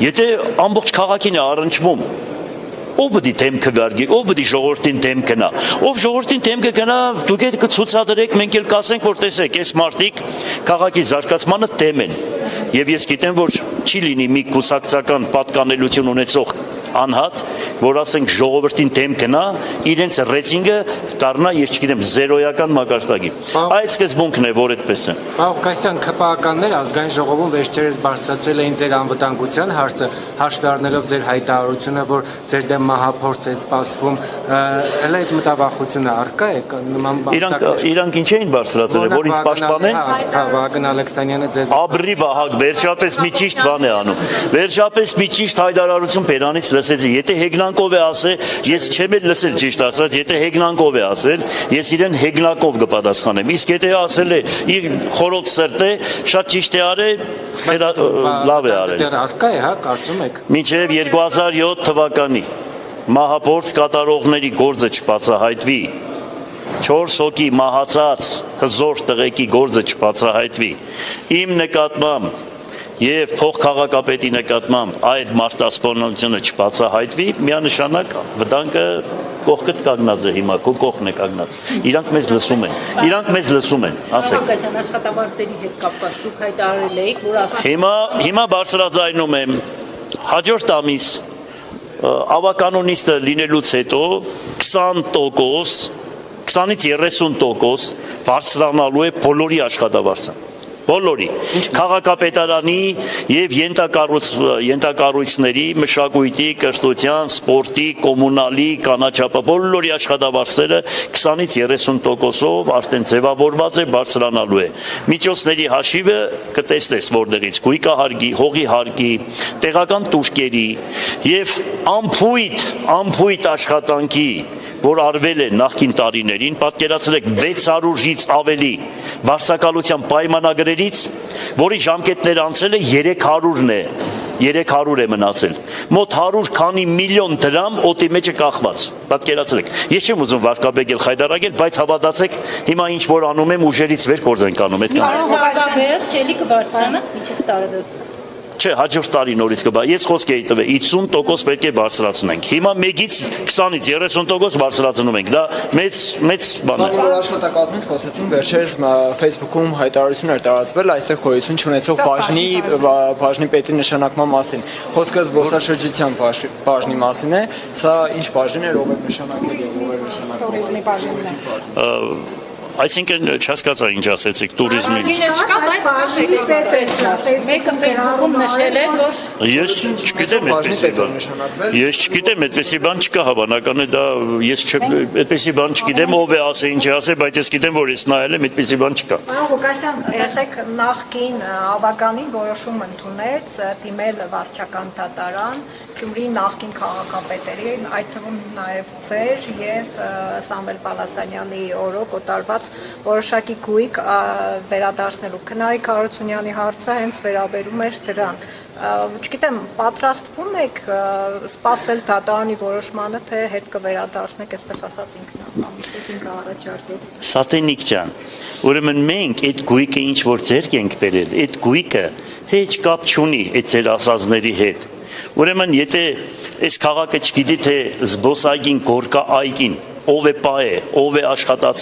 Եթե ամբողջ քաղաքին է առնչվում, ով պետք է դեմ քվեարկի, ով պետք է ժողովրդին դեմ գնա, ով ժողովրդին դեմ կգնա, դուք եք կցուցադրեք, մենք էլ կասենք, որ տեսեք, այս մարդիկ քաղաքի զարգացմանը դեմ են, եւ ես գիտեմ, որ չի լինի մի կուսակցական պատկանելություն ունեցող անհատ, որ ասենք ժողովրդին դեմ գնա, իրենց ռեյտինգը դառնա, ես չգիտեմ, զերոյական մակարդակի։ Այդ սկզբունքն է, որ այդպես է։ Պարոն Ղուկասյան, ԿՊԱ-ականներ ազգային ժողովում վերջերս բարձրացրել էին ձեր անվտանգության հարցը, հաշվի առնելով ձեր հայտարարությունը, որ ձեր դեմ մահափորձ է սպասվում, հələ այդ մտավախությունը առկա է նման բան։ Իրանք ինչ էին բարձրացրել, որ ինձ պաշտպանեն։ Վահագն Ալեքսանյանը ձեզ Աբրի Վահագ, վերջապես մի ճիշտ բան է անում։ Վերջապես մի ճիշտ հայտարարություն Պերանից լսեցի։ Եթե հեգնանքով է ասել, ես չեմ էլ լսել ճիշտ ասած, եթե հեգնանքով է ասել, ես իրեն հեգնակով կպատասխանեմ։ Իսկ եթե ասել է իր խորոց սրտե, շատ ճիշտ է արել, լավ է արել։ Դեռ առկա է, հա, կարծում եք։ Մինչև 2007 թվականի մահափորձ կատարողների գործը չբացահայտվի, 4 հոգի մահացած հզոր տղեկի գործը չբացահայտվի, իմ նկատմամբ եւ փոխքաղաքապետի նկատմամբ այդ մարտահրավերությունը չբացահայտվի, միանշանակ վտանգը կողքդ կանգնած է հիմա, քո կողքն է կանգնած։ Իրանք մեզ լսում են, ասեք։ Ղուկասյան, աշխատավարձերի հետ կապված դուք հայտարարել եք, որ Հիմա բարձրաձայնում եմ հաջորդ ամիս ավականոնիստը լինելուց հետո 20%, 20-ից 30% բարձրանալու է բոլորի աշխատավարձը։ Բոլորի, քաղաքապետարանի եւ ենթակառույցների, մշակույթի, կրթության, սպորտի, կոմունալի, կանաչապա, բոլորի աշխատավարձերը 20-ից 30%-ով արդեն ձևավորված է, բարձրանալու է։ Միջոցների հաշիվը կտեսնես որտեղից, գույկա հարկի, հողի հարկի, տեղական տուրքերի եւ ամփույթ աշխատանքի, որ արվել է նախկին տարիներին, պատկերացրեք 600-ից ավելի վարձակալության պայմանագրերից, որի ժամկետներ անցել է 300-ն է, 300 է մնացել, մոտ 100 քանի միլիոն դրամ օդի մեջ է կախված, պատկերացրեք, ես չեմ ուզում վարկաբեկել, խայտարակել, բայց հավատացեք, հիմա ինչ որ անում եմ, ուժերից վեր գործ ենք անում, Ղուկասյան, չելի կբարձրանա միջև տարեվերջ։ Չէ, հաջորդ տարի նորից կբա։ Ես խոսք էի տվել 50% պետք է բարձրացնենք։ Հիմա 1-ից 20-ից 30% բարձրացնում ենք։ Դա մեծ բան է։ Որ աշխատակազմից խոսեցին, վերջերս Facebook-ում հայտարարություններ տարածվել այստեղ գոյություն չունեցող բաժնի պետի նշանակման մասին։ Խոսքը զբոսաշրջության բաժնի մասին է։ Սա ինչ բաժին է, ով է նշանակել եւ ով է նշանակել։ Տուրիզմի բաժինն է։ Այսինքն չհասկացա ինչ ասեցիք տուրիզմի։ Չկա, բայց մեկը Facebook-ում նշել է, որ Ես չգիտեմ այդպեսի բան չկա հավանական է դա ես այդպեսի բան չգիտեմ ով է ասել ինչ է ասել, բայց ես գիտեմ որ ես նայել եմ այդպեսի բան չկա։ Պարոն Ղուկասյան, տեսեք նախկին ավականին որոշում ընդունեց դիմել վարչական դատարան Գյումրի նախկին քաղաքապետերի, այդ թվում նաև ձեր եւ Սամվել Պալասանյանի օրոք օտարված որոշակի գույք վերադարձնելու Քնարիկ Հարությունյանի հարցը հենց վերաբերում էր դրան։ Չգիտեմ, պատրաստվում եք սպասել դատարանի որոշմանը, թե հետ կվերադարձնեք, այսպես ասած ինքն առաջարկեց։ Սատենիկ ջան, ուրեմն մենք այդ գույքը ինչ որ ձեռք ենք բերել, այդ գույքը հեչ կապ չունի այդ ձեր ասածների հետ։ Ուրեմն եթե այս քաղաքը չգիտի թե զբոսայգին գորկա այգին ով է պահ է, ով է աշխատած